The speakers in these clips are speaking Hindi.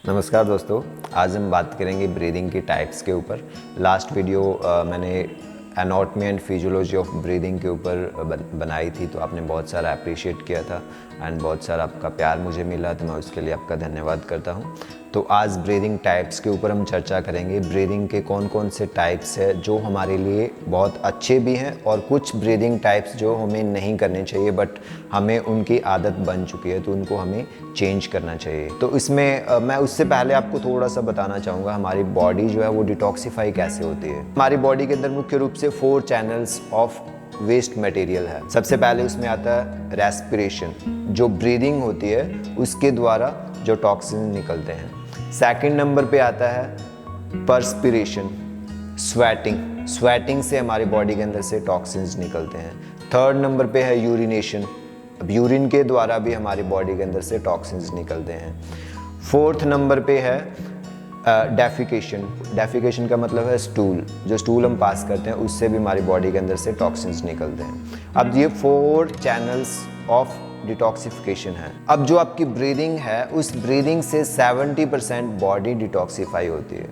नमस्कार दोस्तों, आज हम बात करेंगे ब्रीदिंग की टाइप्स के ऊपर। लास्ट वीडियो मैंने anatomy and physiology of breathing के ऊपर बनाई थी, तो आपने बहुत सारा अप्रिशिएट किया था एंड बहुत सारा आपका प्यार मुझे मिला, तो मैं उसके लिए आपका धन्यवाद करता हूँ। तो आज ब्रीदिंग टाइप्स के ऊपर हम चर्चा करेंगे। ब्रीदिंग के कौन कौन से टाइप्स है जो हमारे लिए बहुत अच्छे भी हैं और कुछ ब्रीदिंग टाइप्स जो हमें नहीं करने चाहिए, बट हमें उनकी आदत बन चुकी है तो उनको हमें चेंज करना चाहिए। तो इसमें मैं उससे पहले आपको थोड़ा सा बताना चाहूँगा हमारी बॉडी जो है वो डिटॉक्सिफाई कैसे होती है। हमारी बॉडी के अंदर मुख्य रूप से 4 चैनल्स ऑफ वेस्ट मटेरियल है। सबसे पहले उसमें आता है रेस्पिरेशन, जो ब्रीदिंग होती है उसके द्वारा जो टॉक्सिन निकलते हैं। सेकंड नंबर पे आता है पर्सपिरेशन, स्वेटिंग। स्वेटिंग से हमारी बॉडी के अंदर से टॉक्सिन्स निकलते हैं। थर्ड नंबर पे है यूरिनेशन, अब यूरिन के द्वारा भी हमारी बॉडी के अंदर से टॉक्सिन्स निकलते हैं। फोर्थ नंबर पे है डेफिकेशन। डेफिकेशन का मतलब है स्टूल, जो स्टूल हम पास करते हैं उससे भी हमारी बॉडी के अंदर से टॉक्सिन्स निकलते हैं। अब ये 4 चैनल्स ऑफ डिटॉक्सिफिकेशन है। अब जो आपकी ब्रीदिंग है, उस ब्रीदिंग से 70% बॉडी डिटॉक्सिफाई होती है,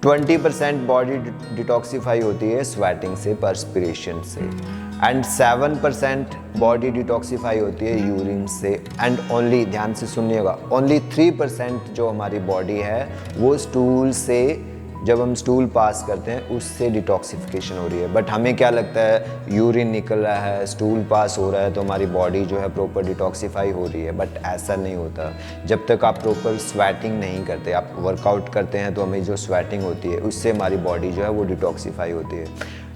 20% बॉडी डिटॉक्सिफाई होती है स्वेटिंग से, पर्सपिरेशन से, एंड 7% बॉडी डिटॉक्सिफाई होती है यूरिन से, एंड ओनली, ध्यान से सुनिएगा, ओनली 3% जो हमारी बॉडी है वो स्टूल से, जब हम स्टूल पास करते हैं उससे डिटॉक्सिफिकेशन हो रही है। बट हमें क्या लगता है यूरिन निकल रहा है, स्टूल पास हो रहा है तो हमारी बॉडी जो है प्रॉपर डिटॉक्सिफाई हो रही है, बट ऐसा नहीं होता। जब तक आप प्रॉपर स्वेटिंग नहीं करते, आप वर्कआउट करते हैं तो हमें जो स्वेटिंग होती है उससे हमारी बॉडी जो है वो डिटॉक्सिफाई होती है।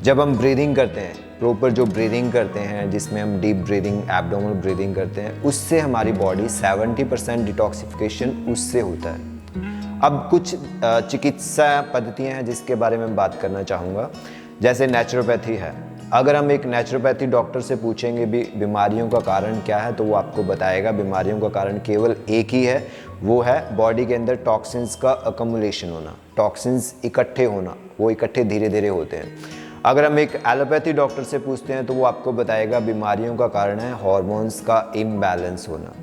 जब हम ब्रीदिंग करते हैं, प्रॉपर जो ब्रीदिंग करते हैं जिसमें हम डीप ब्रीदिंग, एब्डोमिनल ब्रीदिंग करते हैं, उससे हमारी बॉडी 70% डिटॉक्सिफिकेशन उससे होता है। अब कुछ चिकित्सा पद्धतियाँ हैं जिसके बारे में बात करना चाहूँगा, जैसे नेचुरोपैथी है। अगर हम एक नेचुरोपैथी डॉक्टर से पूछेंगे भी बीमारियों का कारण क्या है, तो वो आपको बताएगा बीमारियों का कारण केवल एक ही है, वो है बॉडी के अंदर टॉक्सिन्स का अकमुलेशन होना, टॉक्सिन्स इकट्ठे होना, वो इकट्ठे धीरे धीरे होते हैं। अगर हम एक एलोपैथी डॉक्टर से पूछते हैं तो वो आपको बताएगा बीमारियों का कारण है हार्मोन्स का इम्बैलेंस होना।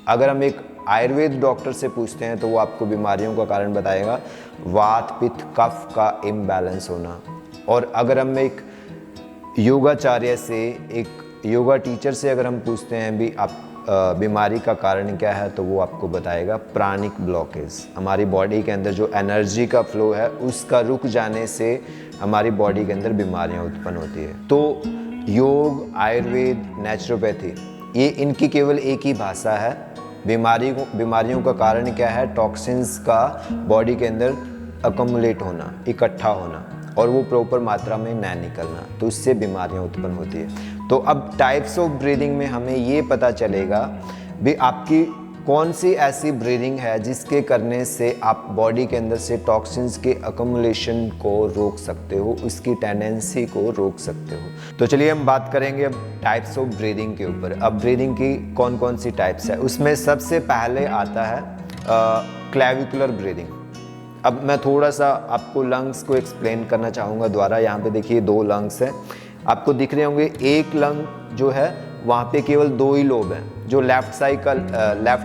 अगर हम एक आयुर्वेद डॉक्टर से पूछते हैं तो वो आपको बीमारियों का कारण बताएगा वात पित्त कफ का इम्बैलेंस होना। और अगर हम एक योगाचार्य से, एक योगा टीचर से अगर हम पूछते हैं भी आप बीमारी का कारण क्या है, तो वो आपको बताएगा प्राणिक ब्लॉकेज। हमारी बॉडी के अंदर जो एनर्जी का फ्लो है उसका रुक जाने से हमारी बॉडी के अंदर बीमारियां उत्पन्न होती है। तो योग, आयुर्वेद, नेचुरोपैथी, ये इनकी केवल एक ही भाषा है, बीमारियों का कारण क्या है, टॉक्सिन्स का बॉडी के अंदर अकमुलेट होना, इकट्ठा होना, और वो प्रॉपर मात्रा में न निकलना, तो उससे बीमारियां उत्पन्न होती है। तो अब टाइप्स ऑफ ब्रीदिंग में हमें ये पता चलेगा भी आपकी कौन सी ऐसी ब्रीदिंग है जिसके करने से आप बॉडी के अंदर से टॉक्सिन्स के अकमुलेशन को रोक सकते हो, उसकी टेंडेंसी को रोक सकते हो। तो चलिए हम बात करेंगे अब टाइप्स ऑफ ब्रीदिंग के ऊपर। अब ब्रीदिंग की कौन कौन सी टाइप्स है, उसमें सबसे पहले आता है क्लेविकुलर ब्रीदिंग। अब मैं थोड़ा सा आपको लंग्स को एक्सप्लेन करना चाहूँगा द्वारा। यहाँ पे देखिए 2 लंग्स हैं, आपको दिख रहे होंगे। एक लंग जो है वहाँ पे केवल 2 ही लोब हैं, जो लेफ्ट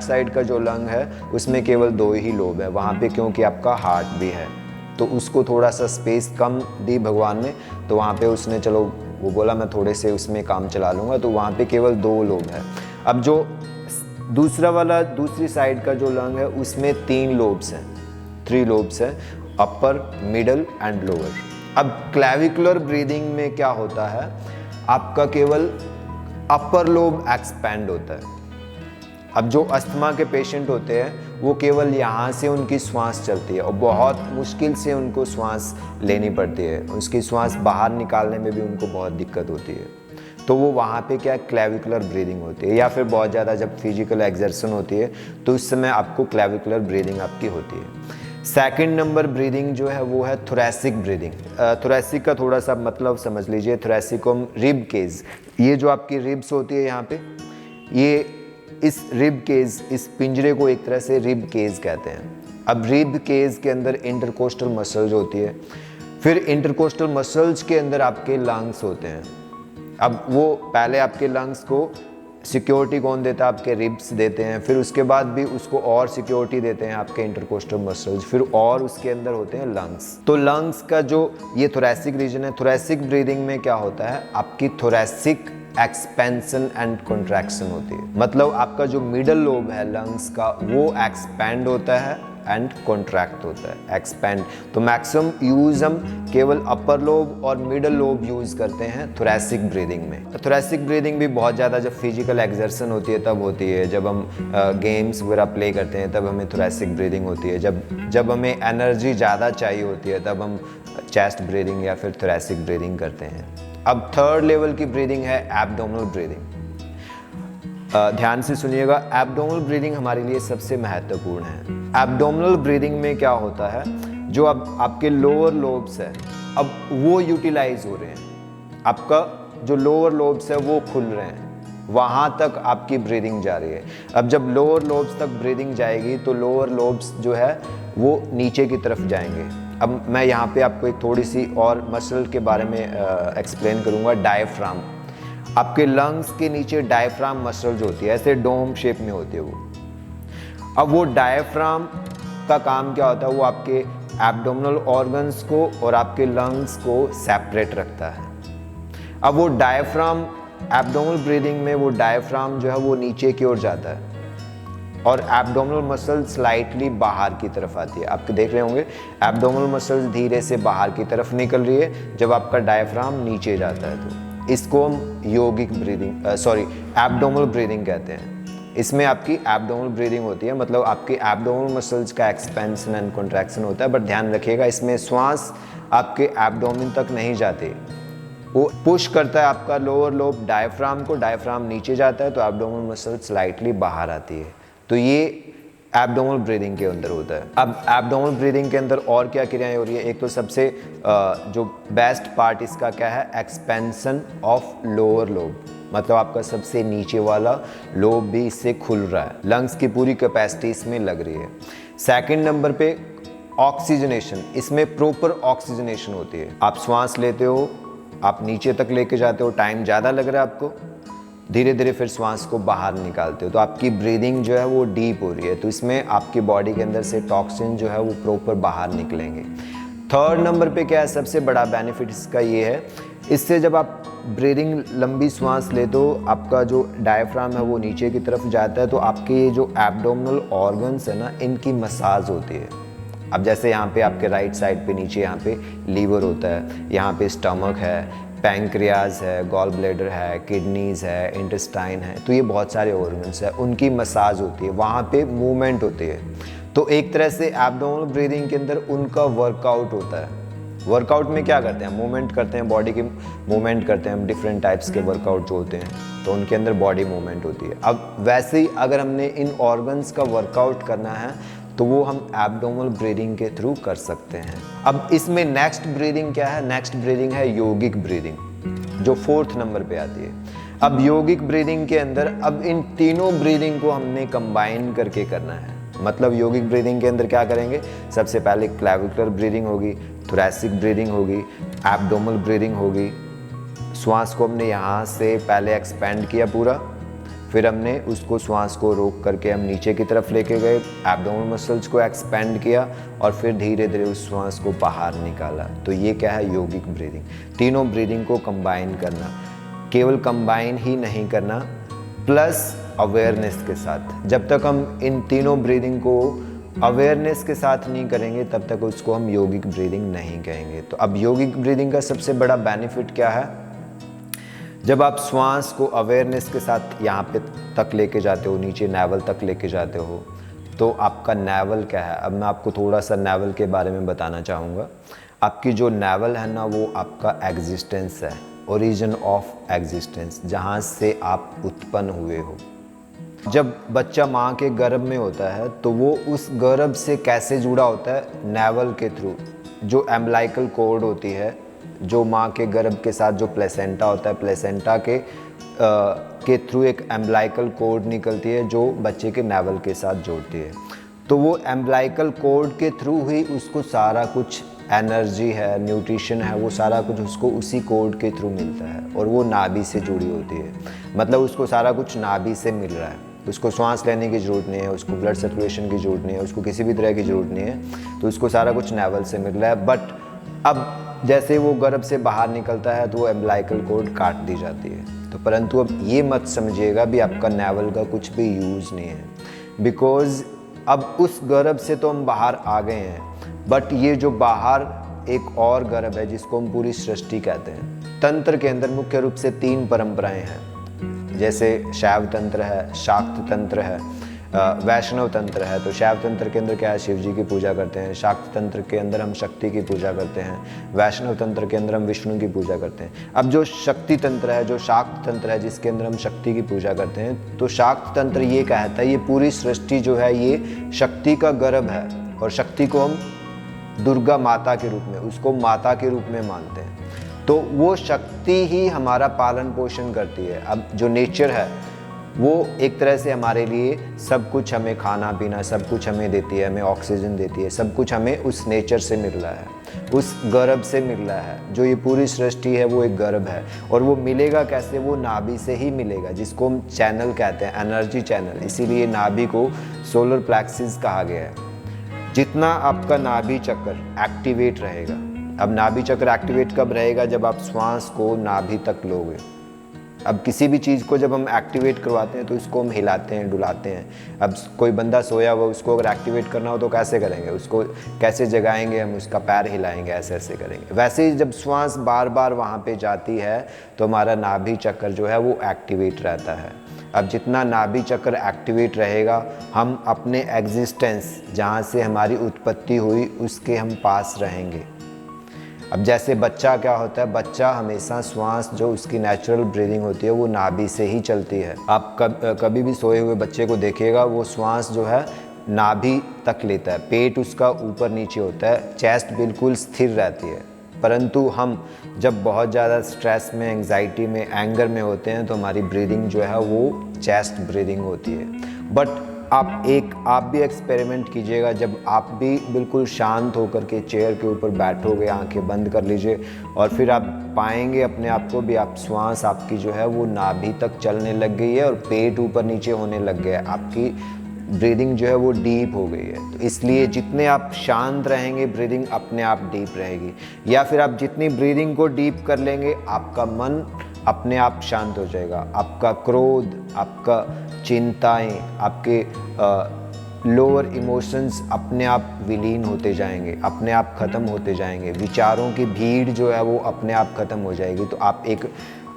साइड का जो लंग है उसमें केवल 2 ही लोब है वहाँ पे, क्योंकि आपका हार्ट भी है तो उसको थोड़ा सा स्पेस कम दी भगवान ने, तो वहाँ पे उसने, चलो वो बोला मैं थोड़े से उसमें काम चला लूँगा, तो वहाँ पे केवल 2 लोब है। अब जो दूसरी साइड का जो लंग है उसमें 3 लोब्स हैं, 3 लोब्स हैं, अपर, मिडल एंड लोअर। अब क्लेविकुलर ब्रीदिंग में क्या होता है, आपका केवल अपर लोब एक्सपैंड होता है। अब जो अस्थमा के पेशेंट होते हैं वो केवल यहाँ से उनकी श्वास चलती है और बहुत मुश्किल से उनको श्वास लेनी पड़ती है, उसकी श्वास बाहर निकालने में भी उनको बहुत दिक्कत होती है, तो वो वहाँ पे क्या क्लेविकुलर ब्रीदिंग होती है। या फिर बहुत ज़्यादा जब फिजिकल एक्सर्शन होती है तो उस समय आपको क्लेविकुलर ब्रीदिंग आपकी होती है। सेकंड नंबर ब्रीदिंग जो है वो है थोरैसिक ब्रीदिंग। थोरैसिक का थोड़ा सा मतलब समझ लीजिए, थोरैसिक को हम रिब केज, ये जो आपकी रिब्स होती है यहाँ पे, ये इस रिब केज, इस पिंजरे को एक तरह से रिब केज कहते हैं। अब रिब केज के अंदर इंटरकोस्टल मसल्स होती है, फिर इंटरकोस्टल मसल्स के अंदर आपके लंग्स होते हैं। अब वो पहले आपके लंग्स को सिक्योरिटी कौन देता है? आपके रिब्स देते हैं, फिर उसके बाद भी उसको और सिक्योरिटी देते हैं आपके इंटरकोस्टल मसल्स, फिर और उसके अंदर होते हैं लंग्स। तो लंग्स का जो ये थोरैसिक रीजन है, थोरैसिक ब्रीदिंग में क्या होता है, आपकी थोरैसिक एक्सपेंशन एंड कॉन्ट्रैक्शन होती है। मतलब आपका जो मिडल लोब है लंग्स का वो एक्सपैंड होता है एंड कॉन्ट्रैक्ट होता है। एक्सपैंड तो मैक्सिमम यूज हम केवल अपर लोब और मिडल लोब यूज करते हैं थोरैसिक ब्रीदिंग में। थोरैसिक ब्रीदिंग भी बहुत ज़्यादा जब फिजिकल एक्सर्शन होती है तब होती है, जब हम गेम्स वगैरह प्ले करते हैं तब हमें थोरैसिक ब्रीदिंग होती है, जब हमें एनर्जी ज़्यादा चाहिए होती है तब हम चेस्ट ब्रीदिंग या फिर थोरैसिक ब्रीदिंग करते हैं। अब थर्ड लेवल की ब्रीदिंग है एब्डोमिनल ब्रीदिंग। ध्यान से सुनिएगा, एब्डोमिनल ब्रीदिंग हमारे लिए सबसे महत्वपूर्ण है। एब्डोमिनल ब्रीदिंग में क्या होता है, जो अब आपके लोअर लोब्स है अब वो यूटिलाइज हो रहे हैं, आपका जो लोअर लोब्स है वो खुल रहे हैं, वहाँ तक आपकी ब्रीदिंग जा रही है। अब जब लोअर लोब्स तक ब्रीदिंग जाएगी तो लोअर लोब्स जो है वो नीचे की तरफ जाएंगे। अब मैं यहाँ पे आपको एक थोड़ी सी और मसल के बारे में एक्सप्लेन करूँगा। डायफ्राम, आपके लंग्स के नीचे डायफ्राम मसल जो होती है ऐसे डोम शेप में होती है वो। अब वो डायफ्राम का काम क्या होता है, वो आपके एब्डोमिनल ऑर्गन्स को और आपके लंग्स को सेपरेट रखता है। अब वो डायफ्राम एब्डोमिनल ब्रीदिंग में वो डायफ्राम जो है वो नीचे की ओर जाता है और एब्डोमिनल मसल स्लाइटली बाहर की तरफ आती है। आप देख रहे होंगे एब्डोमिनल मसल धीरे से बाहर की तरफ निकल रही है जब आपका डायफ्राम नीचे जाता है। तो इसको हम योगिक ब्रीदिंग एब्डोमिनल ब्रीदिंग कहते हैं। इसमें आपकी एब्डोमिनल ब्रीदिंग होती है, मतलब आपकी एब्डोमिनल मसल्स का एक्सपेंशन एंड कॉन्ट्रैक्शन होता है। बट ध्यान रखिएगा इसमें श्वास आपके एब्डोमिन तक नहीं जाती, वो पुश करता है आपका लोअर लोब डायफ्राम को, डायफ्राम नीचे जाता है तो एब्डोमिनल मसल स्लाइटली बाहर आती है। तो ये एब्डोमिनल ब्रीदिंग के अंदर होता है। अब एब्डोमिनल ब्रीदिंग के अंदर और क्या क्रियाएं हो रही है, एक तो सबसे जो बेस्ट पार्ट इसका क्या है, एक्सपेंशन ऑफ लोअर लोब, मतलब आपका सबसे नीचे वाला लोब भी इससे खुल रहा है, लंग्स की पूरी कैपेसिटी इसमें लग रही है। सेकंड नंबर पे ऑक्सीजनेशन, इसमें प्रॉपर ऑक्सीजनेशन होती है। आप श्वास लेते हो, आप नीचे तक लेके जाते हो, टाइम ज़्यादा लग रहा है आपको, धीरे धीरे फिर श्वास को बाहर निकालते हो तो आपकी ब्रीदिंग जो है वो डीप हो रही है। तो इसमें आपकी बॉडी के अंदर से टॉक्सिन जो है वो प्रॉपर बाहर निकलेंगे। थर्ड नंबर पे क्या है, सबसे बड़ा बेनिफिट इसका ये है, इससे जब आप ब्रीदिंग लंबी श्वास लेते हो आपका जो डायफ्राम है वो नीचे की तरफ जाता है तो आपके ये जो एब्डोमिनल ऑर्गन्स है ना, इनकी मसाज होती है। अब जैसे यहाँ पे आपके राइट साइड पे नीचे यहाँ पे लीवर होता है, यहाँ पे स्टमक है, पैंक्रियाज है, गॉल ब्लैडर है, किडनीज है, इंटेस्टाइन है, तो ये बहुत सारे ऑर्गन्स है, उनकी मसाज होती है, वहाँ पे मूवमेंट होती है। तो एक तरह से एब्डोमिनल ब्रीदिंग के अंदर उनका वर्कआउट होता है। वर्कआउट में क्या करते हैं, मूवमेंट करते हैं, बॉडी की मूवमेंट करते हैं, डिफरेंट टाइप्स के वर्कआउट जो होते हैं तो उनके अंदर बॉडी मूवमेंट होती है। अब वैसे ही अगर हमने इन ऑर्गन्स का वर्कआउट करना है तो वो हम एब्डोमिनल ब्रीदिंग के थ्रू कर सकते हैं। अब इसमें नेक्स्ट ब्रीदिंग क्या है, नेक्स्ट ब्रीदिंग है योगिक ब्रीदिंग, जो फोर्थ नंबर पे आती है। अब योगिक ब्रीदिंग के अंदर अब इन तीनों ब्रीदिंग को हमने कंबाइन करके करना है। मतलब योगिक ब्रीदिंग के अंदर क्या करेंगे, सबसे पहले क्लैविकुलर ब्रीदिंग होगी, थोरैसिक ब्रीदिंग होगी, एब्डोमिनल ब्रीदिंग होगी। श्वास को हमने यहाँ से पहले एक्सपेंड किया पूरा, फिर हमने उसको श्वास को रोक करके हम नीचे की तरफ लेके गए, एब्डोमिनल मसल्स को एक्सपेंड किया और फिर धीरे धीरे उस श्वास को बाहर निकाला। तो ये क्या है, योगिक ब्रीदिंग। तीनों ब्रीदिंग को कंबाइन करना, केवल कंबाइन ही नहीं करना, प्लस अवेयरनेस के साथ। जब तक हम इन तीनों ब्रीदिंग को अवेयरनेस के साथ नहीं करेंगे तब तक उसको हम योगिक ब्रीदिंग नहीं कहेंगे। तो अब योगिक ब्रीदिंग का सबसे बड़ा बेनिफिट क्या है, जब आप श्वास को अवेयरनेस के साथ यहाँ पे तक लेके जाते हो, नीचे नेवल तक लेके जाते हो, तो आपका नेवल क्या है। अब मैं आपको थोड़ा सा नेवल के बारे में बताना चाहूँगा। आपकी जो नेवल है ना, वो आपका एग्जिस्टेंस है, ओरिजिन ऑफ एग्जिस्टेंस, जहाँ से आप उत्पन्न हुए हो। जब बच्चा माँ के गर्भ में होता है तो वो उस गर्भ से कैसे जुड़ा होता है, नेवल के थ्रू। जो एम्बलाइकल कॉर्ड होती है, जो माँ के गर्भ के साथ जो प्लेसेंटा होता है, प्लेसेंटा के थ्रू एक एम्बलाइकल कॉर्ड निकलती है जो बच्चे के नेवल के साथ जोड़ती है। तो वो एम्बलाइकल कॉर्ड के थ्रू ही उसको सारा कुछ एनर्जी है, न्यूट्रिशन है, वो सारा कुछ उसको उसी कोड के थ्रू मिलता है और वो नाभि से जुड़ी होती है। मतलब उसको सारा कुछ नाभि से मिल रहा है, उसको सांस लेने की ज़रूरत नहीं है, उसको ब्लड सर्कुलेशन की ज़रूरत नहीं है, उसको किसी भी तरह की ज़रूरत नहीं है, तो उसको सारा कुछ नेवल से मिल रहा है। बट अब जैसे वो गर्भ से बाहर निकलता है तो वो एम्बिलाइकल कॉर्ड काट दी जाती है। तो परंतु अब ये मत समझिएगा भी आपका नेवल का कुछ भी यूज़ नहीं है, बिकॉज़ अब उस गर्भ से तो हम बाहर आ गए हैं, बट ये जो बाहर एक और गर्भ है जिसको हम पूरी सृष्टि कहते हैं। तंत्र के अंदर मुख्य रूप से 3 परंपराएं हैं, जैसे शैव तंत्र है, शाक्त तंत्र है, वैष्णव तंत्र है। तो शैव तंत्र के अंदर क्या है, शिव जी की पूजा करते हैं। शाक्त तंत्र के अंदर हम शक्ति की पूजा करते हैं। वैष्णव तंत्र के अंदर हम विष्णु की पूजा करते हैं। अब जो शक्ति तंत्र है, जो शाक्त तंत्र है, जिसके अंदर हम शक्ति की पूजा करते हैं, तो शाक्त तंत्र ये कहता है ये पूरी सृष्टि जो है ये शक्ति का गर्भ है और शक्ति को हम दुर्गा माता के रूप में, उसको माता के रूप में मानते हैं। तो वो शक्ति ही हमारा पालन पोषण करती है। अब जो नेचर है वो एक तरह से हमारे लिए सब कुछ, हमें खाना पीना सब कुछ हमें देती है, हमें ऑक्सीजन देती है, सब कुछ हमें उस नेचर से मिल रहा है, उस गर्भ से मिल रहा है। जो ये पूरी सृष्टि है वो एक गर्भ है और वो मिलेगा कैसे, वो नाभि से ही मिलेगा, जिसको हम चैनल कहते हैं, एनर्जी चैनल। इसीलिए नाभि को सोलर प्लेक्सिस कहा गया है। जितना आपका नाभि चक्र एक्टिवेट रहेगा, अब नाभि चक्र एक्टिवेट कब रहेगा, जब आप श्वास को नाभि तक लोगे। अब किसी भी चीज़ को जब हम एक्टिवेट करवाते हैं तो इसको हम हिलाते हैं, डुलाते हैं। अब कोई बंदा सोया हुआ, उसको अगर एक्टिवेट करना हो तो कैसे करेंगे, उसको कैसे जगाएंगे, हम उसका पैर हिलाएंगे, ऐसे ऐसे करेंगे। वैसे ही जब श्वास बार बार वहाँ पे जाती है तो हमारा नाभि चक्र जो है वो एक्टिवेट रहता है। अब जितना नाभि चक्र एक्टिवेट रहेगा, हम अपने एग्जिस्टेंस, जहाँ से हमारी उत्पत्ति हुई, उसके हम पास रहेंगे। अब जैसे बच्चा क्या होता है, बच्चा हमेशा श्वास जो उसकी नेचुरल ब्रीदिंग होती है वो नाभि से ही चलती है। आप कभी भी सोए हुए बच्चे को देखिएगा, वो श्वास जो है नाभि तक लेता है, पेट उसका ऊपर नीचे होता है, चेस्ट बिल्कुल स्थिर रहती है। परंतु हम जब बहुत ज़्यादा स्ट्रेस में, एंग्जाइटी में, एंगर में होते हैं तो हमारी ब्रीदिंग जो है वो चेस्ट ब्रीदिंग होती है। बट आप भी एक्सपेरिमेंट कीजिएगा, जब आप भी बिल्कुल शांत होकर के चेयर के ऊपर बैठोगे, आंखें बंद कर लीजिए और फिर आप पाएंगे अपने आप को भी, आप श्वास आपकी जो है वो नाभि तक चलने लग गई है और पेट ऊपर नीचे होने लग गया है, आपकी ब्रीदिंग जो है वो डीप हो गई है। तो इसलिए जितने आप शांत रहेंगे, ब्रीदिंग अपने आप डीप रहेगी। या फिर आप जितनी ब्रीदिंग को डीप कर लेंगे, आपका मन अपने आप शांत हो जाएगा। आपका क्रोध, आपका चिंताएं, आपके लोअर इमोशंस अपने आप विलीन होते जाएंगे, अपने आप ख़त्म होते जाएंगे। विचारों की भीड़ जो है वो अपने आप ख़त्म हो जाएगी। तो आप एक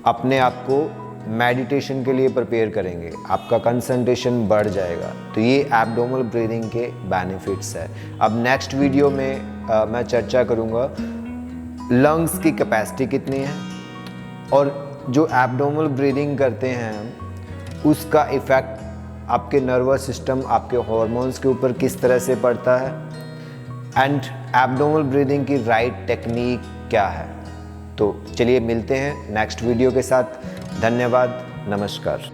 अपने आप को मेडिटेशन के लिए प्रिपेयर करेंगे, आपका कंसंट्रेशन बढ़ जाएगा। तो ये एब्डोमिनल ब्रीदिंग के बेनिफिट्स है। अब नेक्स्ट वीडियो में मैं चर्चा करूँगा लंग्स की कैपेसिटी कितनी है और जो एब्डोमिनल ब्रीदिंग करते हैं उसका इफ़ेक्ट आपके नर्वस सिस्टम, आपके हार्मोन्स के ऊपर किस तरह से पड़ता है, एंड एब्डोमिनल ब्रीदिंग की राइट टेक्निक क्या है। तो चलिए मिलते हैं नेक्स्ट वीडियो के साथ। धन्यवाद, नमस्कार।